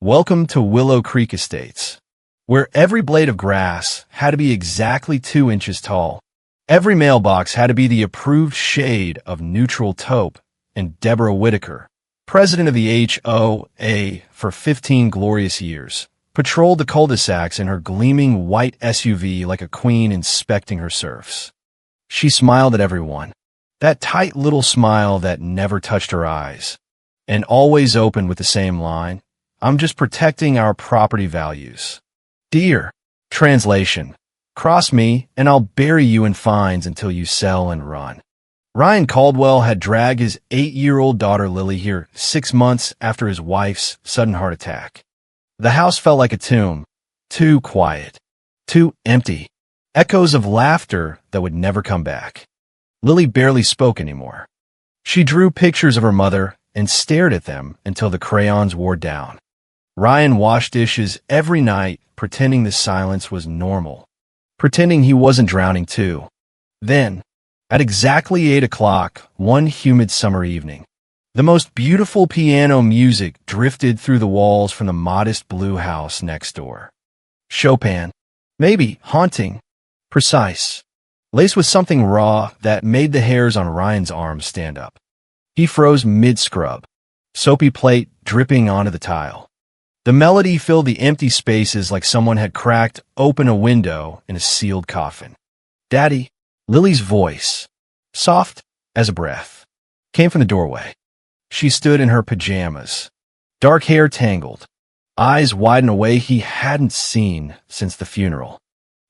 Welcome to Willow Creek Estates, where every blade of grass had to be exactly 2 inches tall. Every mailbox had to be the approved shade of neutral taupe, and Deborah Whitaker, president of the HOA for 15 glorious years, patrolled the cul-de-sacs in her gleaming white SUV like a queen inspecting her serfs. She smiled at everyone, that tight little smile that never touched her eyes, and always opened with the same line, "I'm just protecting our property values." Dear. Translation. Cross me, and I'll bury you in fines until you sell and run. Ryan Caldwell had dragged his 8-year-old daughter Lily here 6 months after his wife's sudden heart attack. The house felt like a tomb. Too quiet. Too empty. Echoes of laughter that would never come back. Lily barely spoke anymore. She drew pictures of her mother and stared at them until the crayons wore down. Ryan washed dishes every night, pretending the silence was normal, pretending he wasn't drowning too. Then, at exactly 8 o'clock, one humid summer evening, the most beautiful piano music drifted through the walls from the modest blue house next door. Chopin, maybe haunting, precise, laced with something raw that made the hairs on Ryan's arms stand up. He froze mid-scrub, soapy plate dripping onto the tile. The melody filled the empty spaces like someone had cracked open a window in a sealed coffin. "Daddy," Lily's voice, soft as a breath, came from the doorway. She stood in her pajamas, dark hair tangled, eyes wide in a way he hadn't seen since the funeral.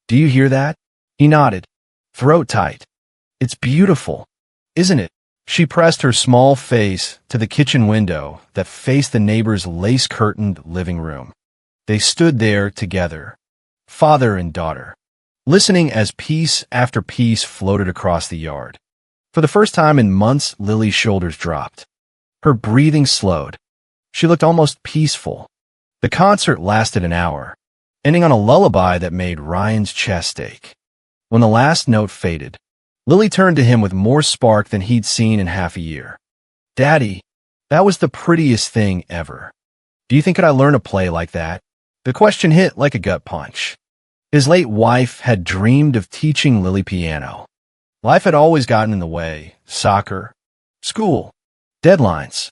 "Do you hear that?" He nodded, throat tight. "It's beautiful, isn't it?" She pressed her small face to the kitchen window that faced the neighbor's lace-curtained living room. They stood there together, father and daughter, listening as piece after piece floated across the yard. For the first time in months, Lily's shoulders dropped. Her breathing slowed. She looked almost peaceful. The concert lasted an hour, ending on a lullaby that made Ryan's chest ache. When the last note faded, Lily turned to him with more spark than he'd seen in half a year. "Daddy, that was the prettiest thing ever. Do you think I'd learn to play like that?" The question hit like a gut punch. His late wife had dreamed of teaching Lily piano. Life had always gotten in the way: soccer, school, deadlines.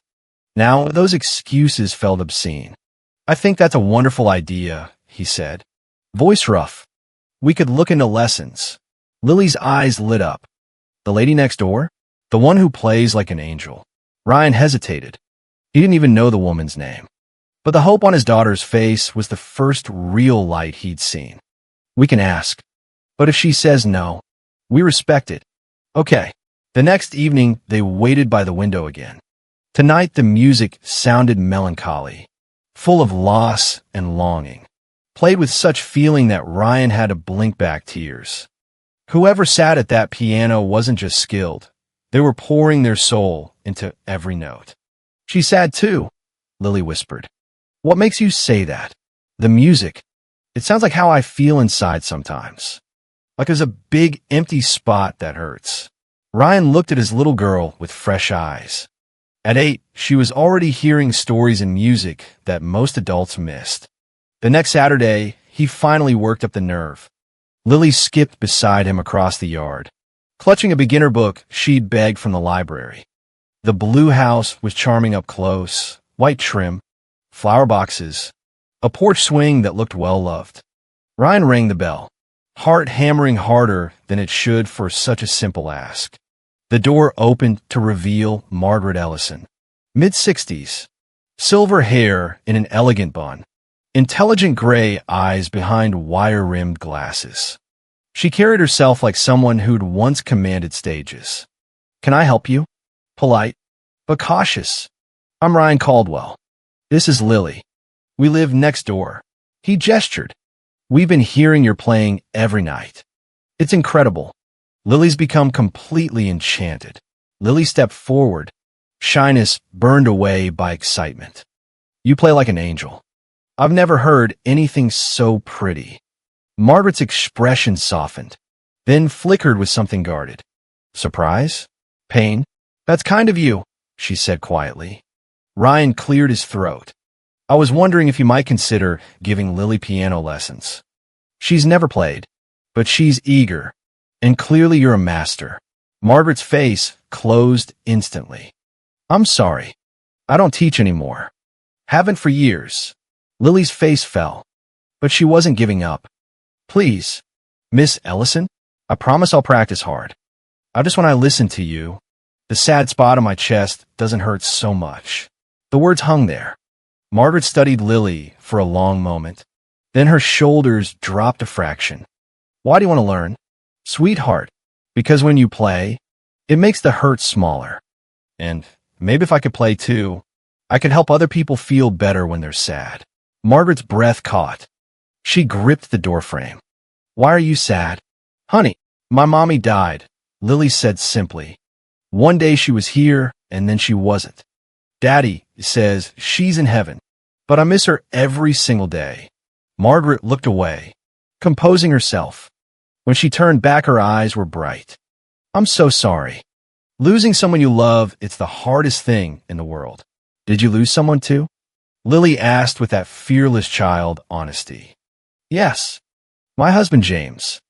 Now those excuses felt obscene. "I think that's a wonderful idea," he said, voice rough. "We could look into lessons." Lily's eyes lit up. "The lady next door? The one who plays like an angel?" Ryan hesitated. He didn't even know the woman's name. But the hope on his daughter's face was the first real light he'd seen. "We can ask. But if she says no, we respect it." "Okay." The next evening, they waited by the window again. Tonight, the music sounded melancholy, full of loss and longing, played with such feeling that Ryan had to blink back tears. Whoever sat at that piano wasn't just skilled. They were pouring their soul into every note. "She's sad too," Lily whispered. "What makes you say that?" "The music. It sounds like how I feel inside sometimes. Like there's a big empty spot that hurts." Ryan looked at his little girl with fresh eyes. At 8, she was already hearing stories and music that most adults missed. The next Saturday, he finally worked up the nerve. Lily skipped beside him across the yard, clutching a beginner book she'd begged from the library. The blue house was charming up close, white trim, flower boxes, a porch swing that looked well-loved. Ryan rang the bell, heart hammering harder than it should for such a simple ask. The door opened to reveal Margaret Ellison, mid-60s, silver hair in an elegant bun, intelligent gray eyes behind wire-rimmed glasses. She carried herself like someone who'd once commanded stages. "Can I help you?" Polite, but cautious. "I'm Ryan Caldwell. This is Lily. We live next door." He gestured. "We've been hearing you're playing every night. It's incredible." Lily's become completely enchanted. Lily stepped forward, shyness burned away by excitement. "You play like an angel. I've never heard anything so pretty." Margaret's expression softened, then flickered with something guarded. "Surprise? Pain? That's kind of you," she said quietly. Ryan cleared his throat. I was wondering if you might consider giving Lily piano lessons. She's never played, but she's eager, and clearly you're a master." Margaret's face closed instantly. "I'm sorry. I don't teach anymore. Haven't for years." Lily's face fell, but she wasn't giving up. "Please, Miss Ellison, I promise I'll practice hard. I just when I listen to you, the sad spot on my chest doesn't hurt so much." The words hung there. Margaret studied Lily for a long moment. Then her shoulders dropped a fraction. "Why do you want to learn?" "Sweetheart, because when you play, it makes the hurt smaller. And maybe if I could play too, I could help other people feel better when they're sad." Margaret's breath caught. She gripped the doorframe. "Why are you sad?" "Honey, my mommy died," Lily said simply. "One day she was here, and then she wasn't. Daddy says she's in heaven, but I miss her every single day." Margaret looked away, composing herself. When she turned back, her eyes were bright. "I'm so sorry. Losing someone you love, it's the hardest thing in the world." "Did you lose someone too?" Lily asked with that fearless child honesty. "Yes, my husband James,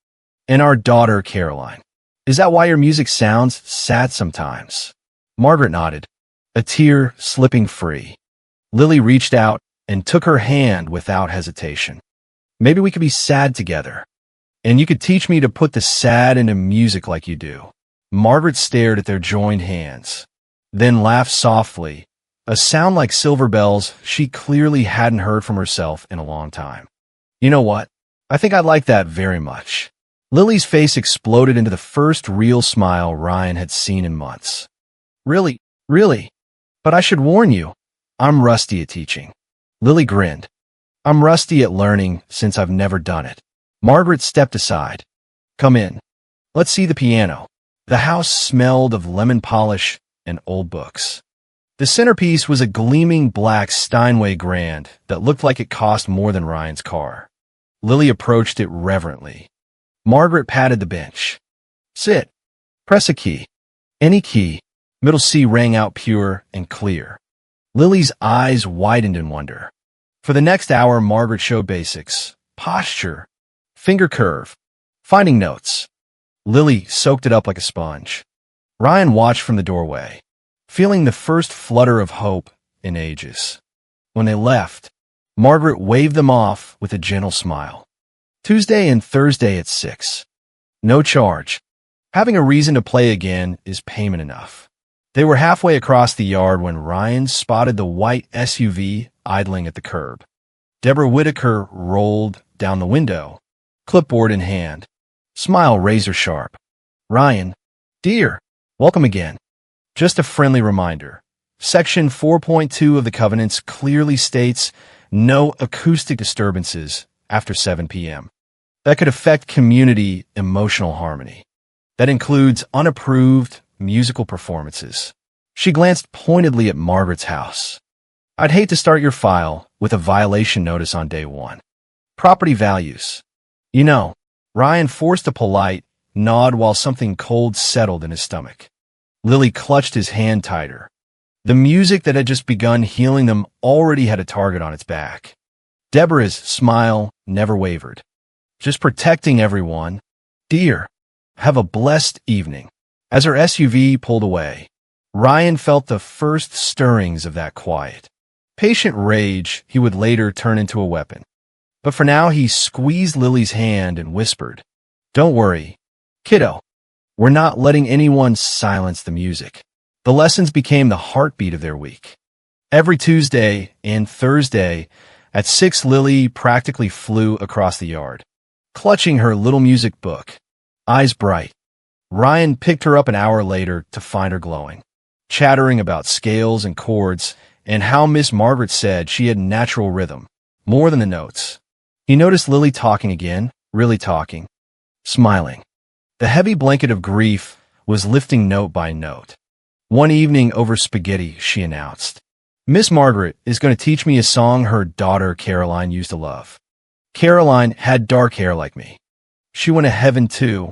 and our daughter Caroline." "Is that why your music sounds sad sometimes?" Margaret nodded, a tear slipping free. Lily reached out and took her hand without hesitation. "Maybe we could be sad together, and you could teach me to put the sad into music like you do." Margaret stared at their joined hands, then laughed softly, a sound like silver bells she clearly hadn't heard from herself in a long time. "You know what? I think I'd like that very much." Lily's face exploded into the first real smile Ryan had seen in months. "Really? Really? But I should warn you, I'm rusty at teaching." Lily grinned. "I'm rusty at learning since I've never done it." Margaret stepped aside. "Come in. Let's see the piano." The house smelled of lemon polish and old books. The centerpiece was a gleaming black Steinway Grand that looked like it cost more than Ryan's car. Lily approached it reverently. Margaret patted the bench. "Sit. Press a key." Any key. Middle C rang out pure and clear. Lily's eyes widened in wonder. For the next hour, Margaret showed basics: posture, finger curve, finding notes. Lily soaked it up like a sponge. Ryan watched from the doorway, feeling the first flutter of hope in ages. When they left, Margaret waved them off with a gentle smile. Tuesday and Thursday at 6. No charge. Having a reason to play again is payment enough. They were halfway across the yard when Ryan spotted the white SUV idling at the curb. Deborah Whitaker rolled down the window, clipboard in hand, smile razor sharp. "Ryan, dear, welcome again. Just a friendly reminder. Section 4.2 of the Covenants clearly states no acoustic disturbances after 7 p.m. That could affect community emotional harmony. That includes unapproved musical performances." She glanced pointedly at Margaret's house. "I'd hate to start your file with a violation notice on day one." "Property values." You know, Ryan forced a polite nod while something cold settled in his stomach. Lily clutched his hand tighter. The music that had just begun healing them already had a target on its back. Deborah's smile never wavered. "Just protecting everyone. Dear, have a blessed evening." As her SUV pulled away, Ryan felt the first stirrings of that quiet, patient rage he would later turn into a weapon. But for now, he squeezed Lily's hand and whispered, "Don't worry, kiddo. We're not letting anyone silence the music." The lessons became the heartbeat of their week. Every Tuesday and Thursday at 6, Lily practically flew across the yard, clutching her little music book, eyes bright. Ryan picked her up an hour later to find her glowing, chattering about scales and chords and how Miss Margaret said she had natural rhythm, more than the notes. He noticed Lily talking again, really talking, smiling. The heavy blanket of grief was lifting note by note. One evening over spaghetti, she announced, "Miss Margaret is going to teach me a song her daughter Caroline used to love. Caroline had dark hair like me. She went to heaven too.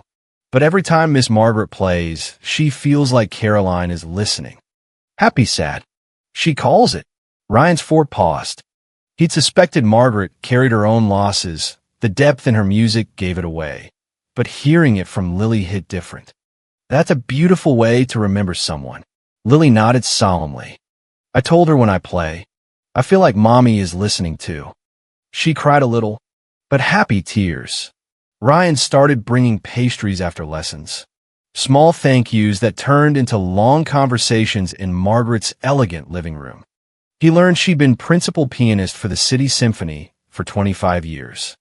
But every time Miss Margaret plays, she feels like Caroline is listening. Happy sad. She calls it." Ryan's fort paused. He'd suspected Margaret carried her own losses. The depth in her music gave it away. But hearing it from Lily hit different. That's a beautiful way to remember someone. Lily nodded solemnly. I told her when I play, I feel like Mommy is listening too. She cried a little, but happy tears. Ryan started bringing pastries after lessons. Small thank yous that turned into long conversations in Margaret's elegant living room. He learned she'd been principal pianist for the City Symphony for 25 years.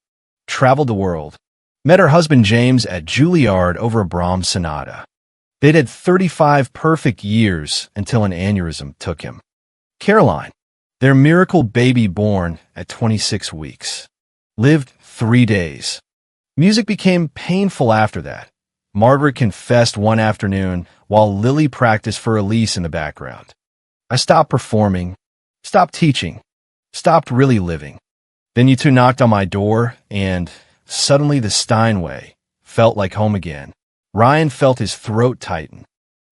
Traveled the world. Met her husband James at Juilliard over a Brahms sonata. They'd had 35 perfect years until an aneurysm took him. Caroline, their miracle baby born at 26 weeks, lived 3 days. Music became painful after that. Margaret confessed one afternoon while Lily practiced for Elise in the background. I stopped performing, stopped teaching, stopped really living. Then you two knocked on my door, and suddenly the Steinway felt like home again. Ryan felt his throat tighten.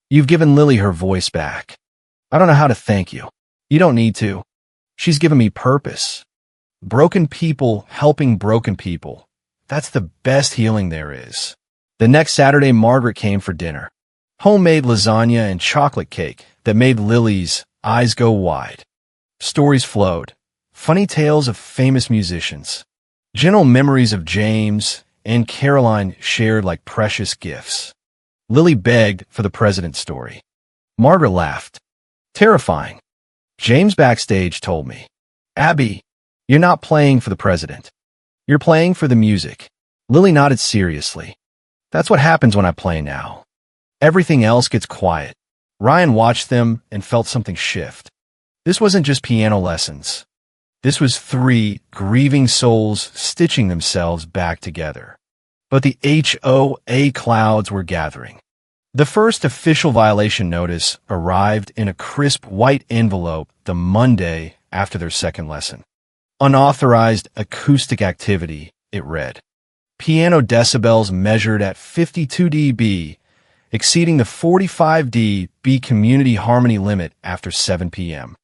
You've given Lily her voice back. I don't know how to thank you. You don't need to. She's given me purpose. Broken people helping broken people. That's the best healing there is. The next Saturday, Margaret came for dinner. Homemade lasagna and chocolate cake that made Lily's eyes go wide. Stories flowed. Funny tales of famous musicians. Gentle memories of James and Caroline shared like precious gifts. Lily begged for the president's story. Margaret laughed. Terrifying. James backstage told me, Abby, you're not playing for the president. You're playing for the music. Lily nodded seriously. That's what happens when I play now. Everything else gets quiet. Ryan watched them and felt something shift. This wasn't just piano lessons. This was 3 grieving souls stitching themselves back together. But the HOA clouds were gathering. The first official violation notice arrived in a crisp white envelope the Monday after their second lesson. Unauthorized acoustic activity, it read. Piano decibels measured at 52 dB, exceeding the 45 dB community harmony limit after 7 p.m.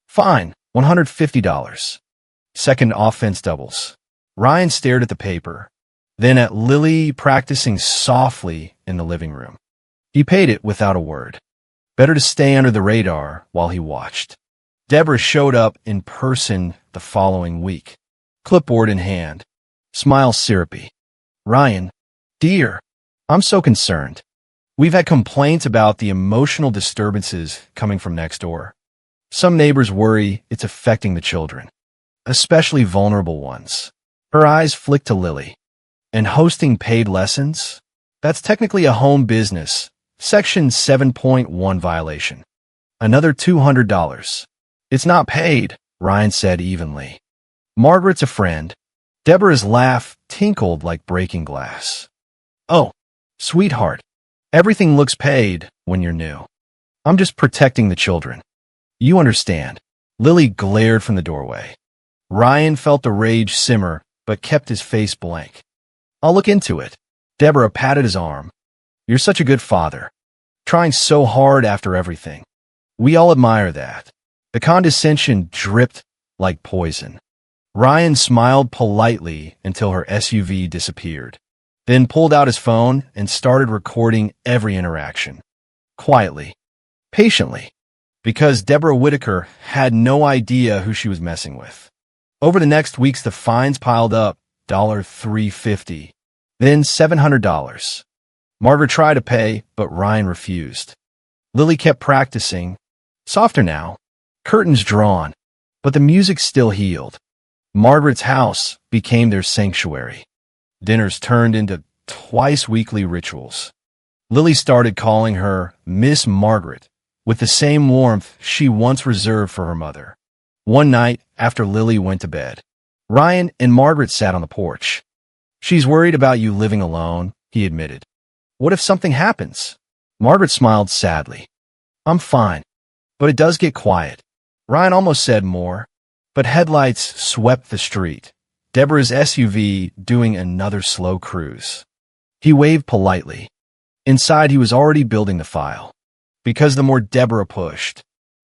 Fine, $150. Second offense doubles. Ryan stared at the paper, then at Lily practicing softly in the living room. He paid it without a word. Better to stay under the radar while he watched. Deborah showed up in person the following week, clipboard in hand, smile syrupy. Ryan, dear, I'm so concerned. We've had complaints about the emotional disturbances coming from next door. Some neighbors worry it's affecting the children, especially vulnerable ones. Her eyes flicked to Lily. And hosting paid lessons? That's technically a home business. Section 7.1 violation. Another $200. It's not paid, Ryan said evenly. Margaret's a friend. Deborah's laugh tinkled like breaking glass. Oh, sweetheart, everything looks paid when you're new. I'm just protecting the children. You understand. Lily glared from the doorway. Ryan felt the rage simmer, but kept his face blank. I'll look into it. Deborah patted his arm. You're such a good father. Trying so hard after everything. We all admire that. The condescension dripped like poison. Ryan smiled politely until her SUV disappeared, then pulled out his phone and started recording every interaction. Quietly. Patiently. Because Deborah Whitaker had no idea who she was messing with. Over the next weeks, the fines piled up, $350, then $700. Margaret tried to pay, but Ryan refused. Lily kept practicing. Softer now. Curtains drawn. But the music still healed. Margaret's house became their sanctuary. Dinners turned into twice-weekly rituals. Lily started calling her Miss Margaret, with the same warmth she once reserved for her mother. One night, after Lily went to bed, Ryan and Margaret sat on the porch. She's worried about you living alone, he admitted. What if something happens? Margaret smiled sadly. I'm fine, but it does get quiet. Ryan almost said more, but headlights swept the street, Deborah's SUV doing another slow cruise. He waved politely. Inside, he was already building the file. Because the more Deborah pushed,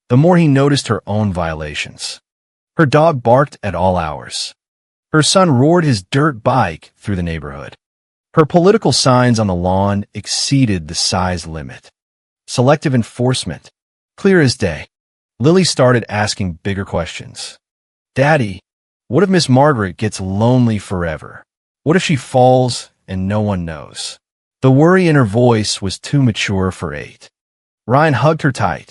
the more he noticed her own violations. Her dog barked at all hours. Her son roared his dirt bike through the neighborhood. Her political signs on the lawn exceeded the size limit. Selective enforcement. Clear as day. Lily started asking bigger questions. Daddy, what if Miss Margaret gets lonely forever? What if she falls and no one knows? The worry in her voice was too mature for 8. Ryan hugged her tight.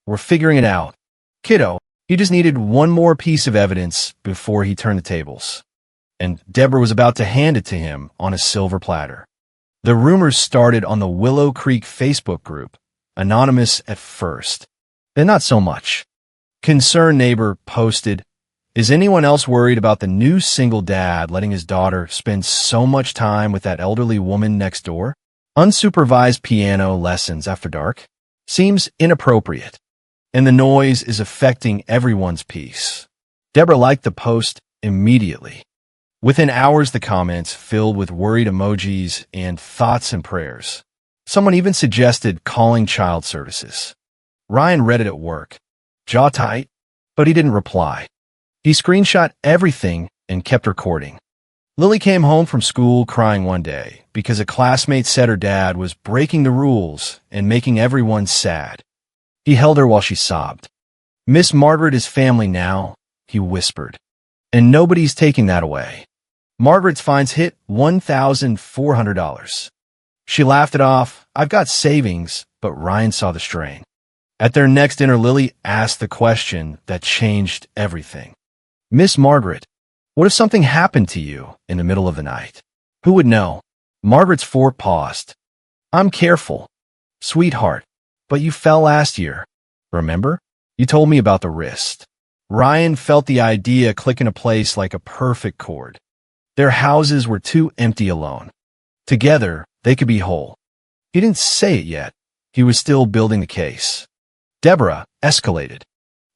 We're figuring it out. Kiddo, he just needed one more piece of evidence before he turned the tables. And Deborah was about to hand it to him on a silver platter. The rumors started on the Willow Creek Facebook group, anonymous at first, then not so much. Concerned neighbor posted, "Is anyone else worried about the new single dad letting his daughter spend so much time with that elderly woman next door? Unsupervised piano lessons after dark? Seems inappropriate. And the noise is affecting everyone's peace." Deborah liked the post immediately. Within hours, the comments filled with worried emojis and thoughts and prayers. Someone even suggested calling child services. Ryan read it at work, jaw tight, but he didn't reply. He screenshot everything and kept recording. Lily came home from school crying one day because a classmate said her dad was breaking the rules and making everyone sad. He held her while she sobbed. "Miss Margaret is family now," he whispered. "And nobody's taking that away." Margaret's fines hit $1,400. She laughed it off. "I've got savings," but Ryan saw the strain. At their next dinner, Lily asked the question that changed everything. "Miss Margaret, what if something happened to you in the middle of the night? Who would know?" Margaret's fort paused. "I'm careful, sweetheart, but you fell last year. Remember? You told me about the wrist." Ryan felt the idea click into place like a perfect chord. Their houses were too empty alone. Together, they could be whole. He didn't say it yet. He was still building the case. Deborah escalated.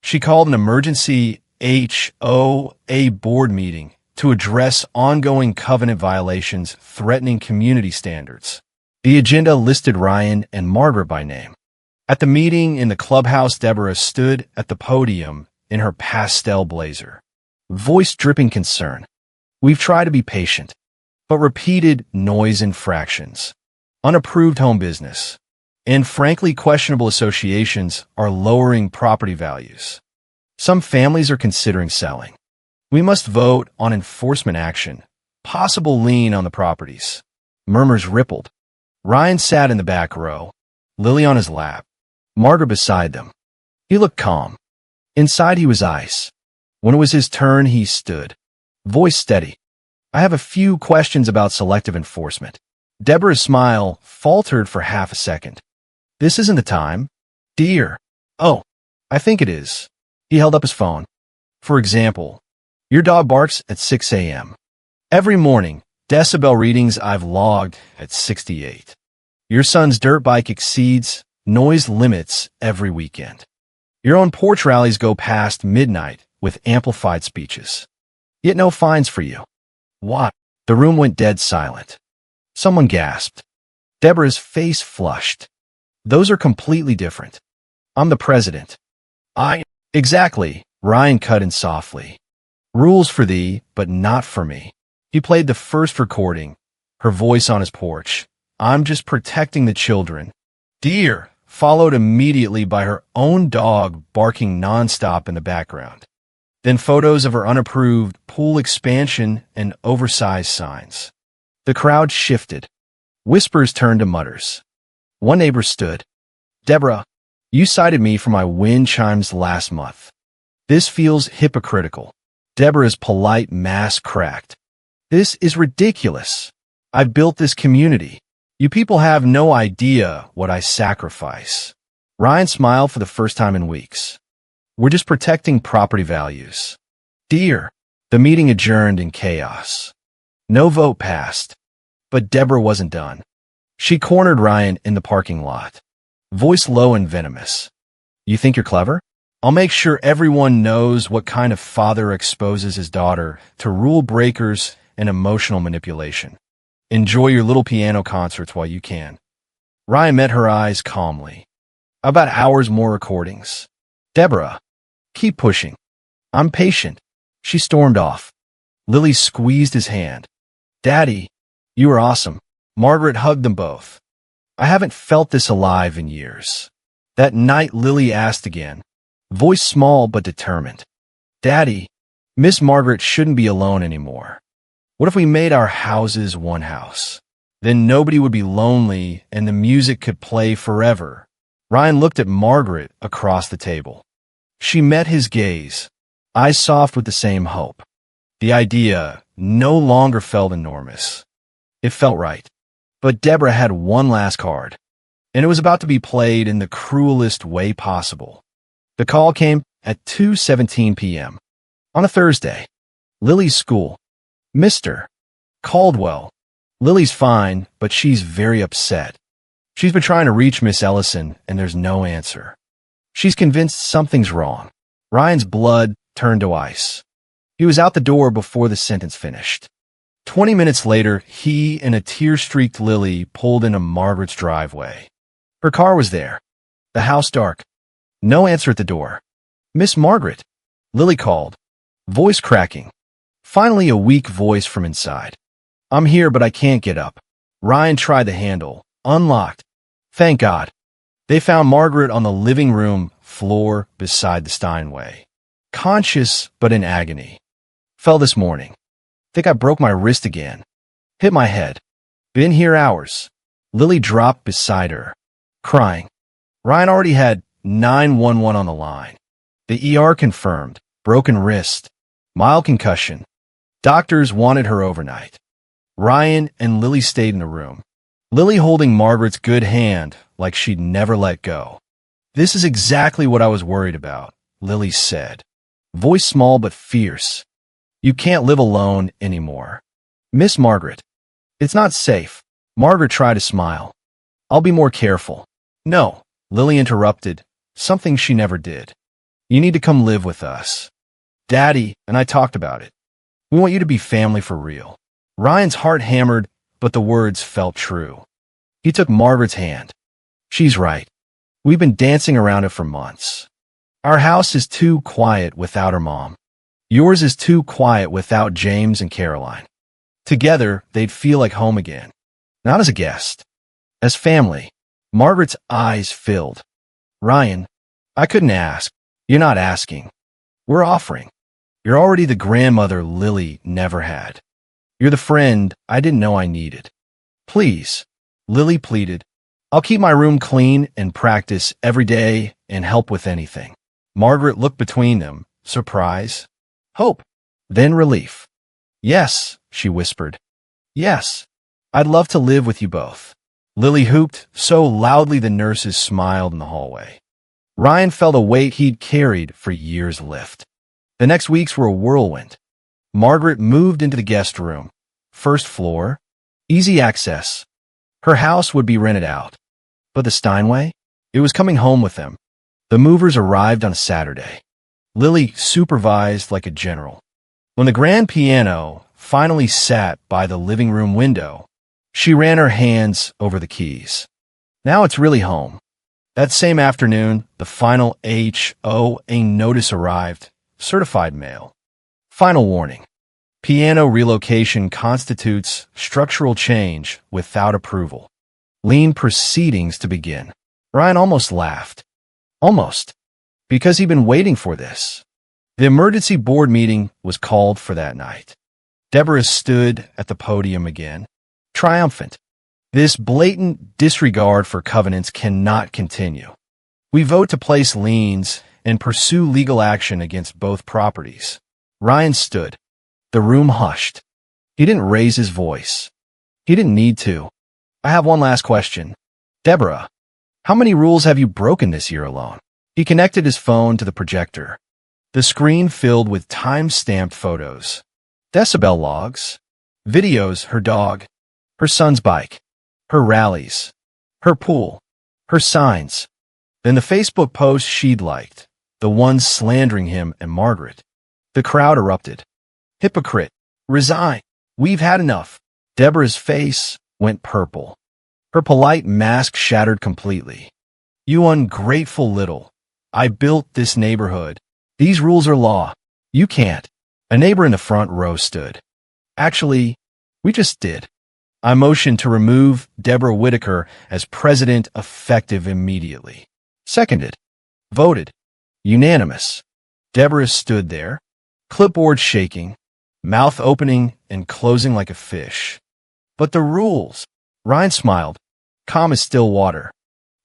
She called an emergency HOA board meeting to address ongoing covenant violations threatening community standards. The agenda listed Ryan and Margaret by name. At the meeting in the clubhouse, Deborah stood at the podium in her pastel blazer, voice dripping concern. "We've tried to be patient, but repeated noise infractions, unapproved home business, and frankly questionable associations are lowering property values. Some families are considering selling. We must vote on enforcement action, possible lien on the properties." Murmurs rippled. Ryan sat in the back row, Lily on his lap, Margaret beside them. He looked calm. Inside he was ice. When it was his turn, he stood, voice steady. "I have a few questions about selective enforcement." Deborah's smile faltered for half a second. "This isn't the time, dear." "Oh, I think it is." He held up his phone. "For example, your dog barks at 6 a.m. every morning, decibel readings I've logged at 68. Your son's dirt bike exceeds noise limits every weekend. Your own porch rallies go past midnight with amplified speeches. Yet no fines for you. What?" The room went dead silent. Someone gasped. Deborah's face flushed. "Those are completely different. I'm the president." Exactly," Ryan cut in softly. "Rules for thee, but not for me." He played the first recording, her voice on his porch. "I'm just protecting the children, dear," followed immediately by her own dog barking nonstop in the background. Then photos of her unapproved pool expansion and oversized signs. The crowd shifted. Whispers turned to mutters. One neighbor stood. "Deborah, you cited me for my wind chimes last month. This feels hypocritical." Deborah's polite mask cracked. "This is ridiculous. I built this community. You people have no idea what I sacrifice." Ryan smiled for the first time in weeks. "We're just protecting property values, dear." The meeting adjourned in chaos. No vote passed, but Deborah wasn't done. She cornered Ryan in the parking lot, voice low and venomous. "You think you're clever? I'll make sure everyone knows what kind of father exposes his daughter to rule breakers and emotional manipulation. Enjoy your little piano concerts while you can." Ryan met her eyes calmly. "About hours more recordings. Deborah, keep pushing. I'm patient. She stormed off. Lily squeezed his hand. Daddy, you are awesome. Margaret hugged them both. I haven't felt this alive in years. That night Lily asked again, voice small but determined. Daddy, Miss Margaret shouldn't be alone anymore. What if we made our houses one house? Then nobody would be lonely and the music could play forever. Ryan looked at Margaret across the table. She met his gaze, eyes soft with the same hope. The idea no longer felt enormous. It felt right. But Deborah had one last card, and it was about to be played in the cruelest way possible. The call came at 2:17 p.m. on a Thursday. Lily's school. Mr. Caldwell. Lily's fine, but she's very upset. She's been trying to reach Miss Ellison, and there's no answer. She's convinced something's wrong. Ryan's blood turned to ice. He was out the door before the sentence finished. 20 minutes later, he and a tear-streaked Lily pulled into Margaret's driveway. Her car was there. The house dark. No answer at the door. Miss Margaret, Lily called, voice cracking. Finally, a weak voice from inside. I'm here, but I can't get up. Ryan tried the handle. Unlocked. Thank God. They found Margaret on the living room floor beside the Steinway. Conscious, but in agony. Fell this morning. Think I broke my wrist again. Hit my head. Been here hours. Lily dropped beside her, crying. Ryan already had 911 on the line. The ER confirmed. Broken wrist. Mild concussion. Doctors wanted her overnight. Ryan and Lily stayed in the room. Lily holding Margaret's good hand like she'd never let go. This is exactly what I was worried about, Lily said. Voice small but fierce. You can't live alone anymore. Miss Margaret. It's not safe. Margaret tried to smile. I'll be more careful. No, Lily interrupted, something she never did. You need to come live with us. Daddy and I talked about it. We want you to be family for real. Ryan's heart hammered, but the words felt true. He took Margaret's hand. She's right. We've been dancing around it for months. Our house is too quiet without her mom. Yours is too quiet without James and Caroline. Together, they'd feel like home again. Not as a guest. As family. Margaret's eyes filled. Ryan, I couldn't ask. You're not asking. We're offering. You're already the grandmother Lily never had. You're the friend I didn't know I needed. Please, Lily pleaded. I'll keep my room clean and practice every day and help with anything. Margaret looked between them, surprise, hope, then relief. Yes, she whispered. Yes, I'd love to live with you both. Lily hooped so loudly the nurses smiled in the hallway. Ryan felt a weight he'd carried for years lift. The next weeks were a whirlwind. Margaret moved into the guest room. First floor, easy access. Her house would be rented out. But the Steinway? It was coming home with them. The movers arrived on a Saturday. Lily supervised like a general. When the grand piano finally sat by the living room window, she ran her hands over the keys. Now it's really home. That same afternoon, the final HOA notice arrived, certified mail. Final warning. Piano relocation constitutes structural change without approval. Lien proceedings to begin. Ryan almost laughed. Almost. Because he'd been waiting for this. The emergency board meeting was called for that night. Deborah stood at the podium again, triumphant. This blatant disregard for covenants cannot continue. We vote to place liens and pursue legal action against both properties. Ryan stood. The room hushed. He didn't raise his voice. He didn't need to. I have one last question. Deborah, how many rules have you broken this year alone? He connected his phone to the projector. The screen filled with time-stamped photos. Decibel logs. Videos, her dog. Her son's bike. Her rallies. Her pool. Her signs. Then the Facebook posts she'd liked. The ones slandering him and Margaret. The crowd erupted. Hypocrite. Resign. We've had enough. Deborah's face went purple. Her polite mask shattered completely. You ungrateful little. I built this neighborhood. These rules are law. You can't. A neighbor in the front row stood. Actually, we just did. I motioned to remove Deborah Whitaker as president effective immediately. Seconded. Voted. Unanimous. Deborah stood there, clipboard shaking, mouth opening and closing like a fish. But the rules. Ryan smiled. Calm as still water.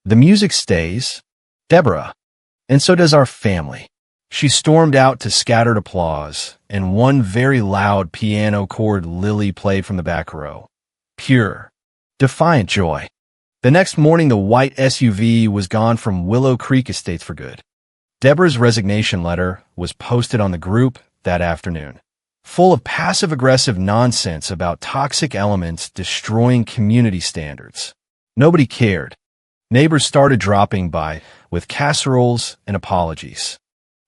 The music stays, Deborah, and so does our family. She stormed out to scattered applause, and one very loud piano chord Lily played from the back row. Pure, defiant joy. The next morning, the white SUV was gone from Willow Creek Estates for good. Deborah's resignation letter was posted on the group that afternoon, full of passive-aggressive nonsense about toxic elements destroying community standards. Nobody cared. Neighbors started dropping by with casseroles and apologies.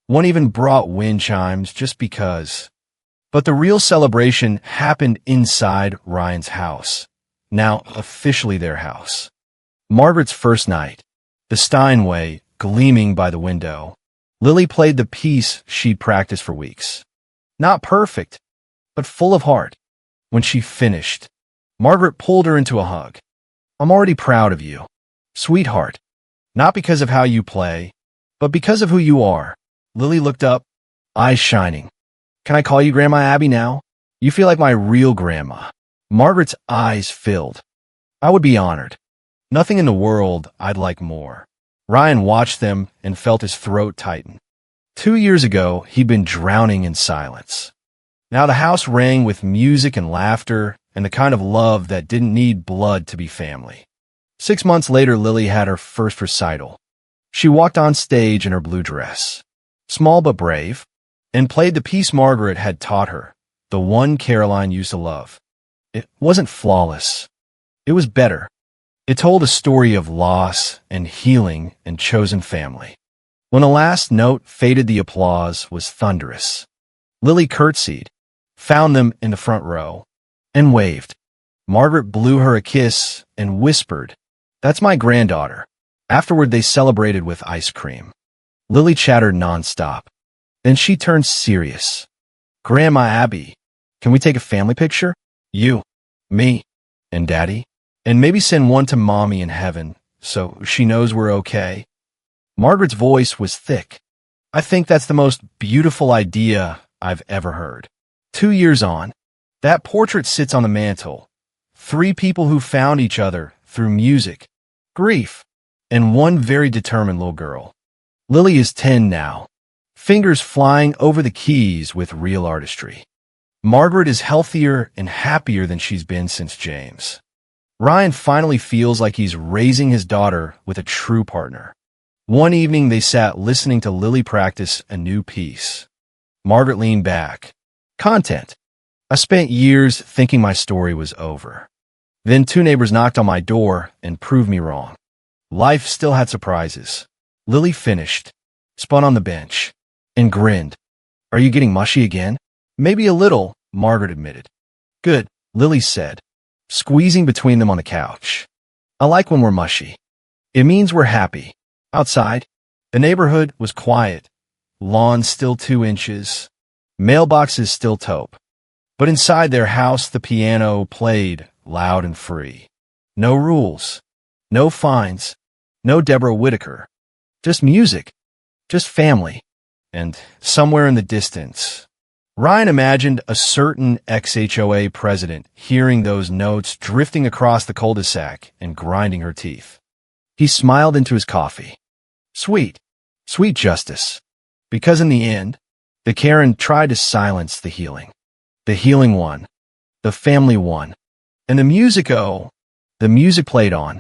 One even brought wind chimes just because. But the real celebration happened inside Ryan's house, now officially their house. Margaret's first night, the Steinway gleaming by the window. Lily played the piece she'd practiced for weeks. Not perfect, but full of heart. When she finished, Margaret pulled her into a hug. I'm already proud of you, sweetheart. Not because of how you play, but because of who you are. Lily looked up, eyes shining. Can I call you Grandma Abby now? You feel like my real grandma. Margaret's eyes filled. I would be honored. Nothing in the world I'd like more. Ryan watched them and felt his throat tighten. 2 years ago, he'd been drowning in silence. Now the house rang with music and laughter and the kind of love that didn't need blood to be family. 6 months later, Lily had her first recital. She walked on stage in her blue dress, small but brave, and played the piece Margaret had taught her, the one Caroline used to love. It wasn't flawless. It was better. It told a story of loss and healing and chosen family. When the last note faded, the applause was thunderous. Lily curtsied, found them in the front row, and waved. Margaret blew her a kiss and whispered, "That's my granddaughter." Afterward, they celebrated with ice cream. Lily chattered nonstop. Then she turned serious. "Grandma Abby, can we take a family picture? You, me, and Daddy? And maybe send one to Mommy in heaven, so she knows we're okay." Margaret's voice was thick. "I think that's the most beautiful idea I've ever heard." 2 years on, that portrait sits on the mantle. 3 people who found each other through music, grief, and one very determined little girl. Lily is 10 now, fingers flying over the keys with real artistry. Margaret is healthier and happier than she's been since James. Ryan finally feels like he's raising his daughter with a true partner. One evening, they sat listening to Lily practice a new piece. Margaret leaned back. Content. I spent years thinking my story was over. Then 2 neighbors knocked on my door and proved me wrong. Life still had surprises. Lily finished, spun on the bench, and grinned. "Are you getting mushy again?" "Maybe a little," Margaret admitted. "Good," Lily said, squeezing between them on the couch. "I like when we're mushy. It means we're happy." Outside, the neighborhood was quiet. Lawn still 2 inches. Mailboxes still taupe. But inside their house, the piano played loud and free. No rules. No fines. No Deborah Whitaker. Just music. Just family. And somewhere in the distance, Ryan imagined a certain ex-HOA president hearing those notes drifting across the cul-de-sac and grinding her teeth. He smiled into his coffee. Sweet, sweet justice. Because in the end, the Karen tried to silence the healing. The healing won. The family won. And the music, oh, the music played on.